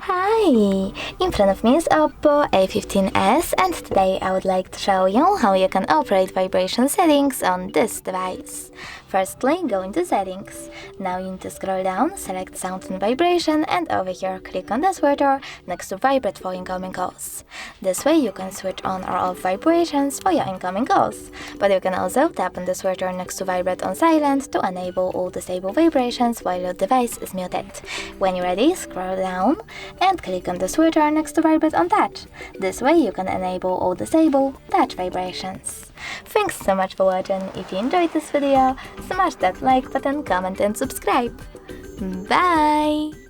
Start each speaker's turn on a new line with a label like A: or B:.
A: Hi! In front of me is OPPO A15s, and today I would like to show you how you can operate vibration settings on this device. Firstly, go into settings. Now you need to scroll down, select sound and vibration, and over here click on the switcher next to vibrate for incoming calls. This way you can switch on or off vibrations for your incoming calls, but you can also tap on the switcher next to vibrate on silent to enable all disable vibrations while your device is muted. When you're ready, scroll down and click on the switcher next to vibrate on touch. This way you can enable all disable touch vibrations. Thanks so much for watching. If you enjoyed this video, smash that like button, comment and subscribe. Bye!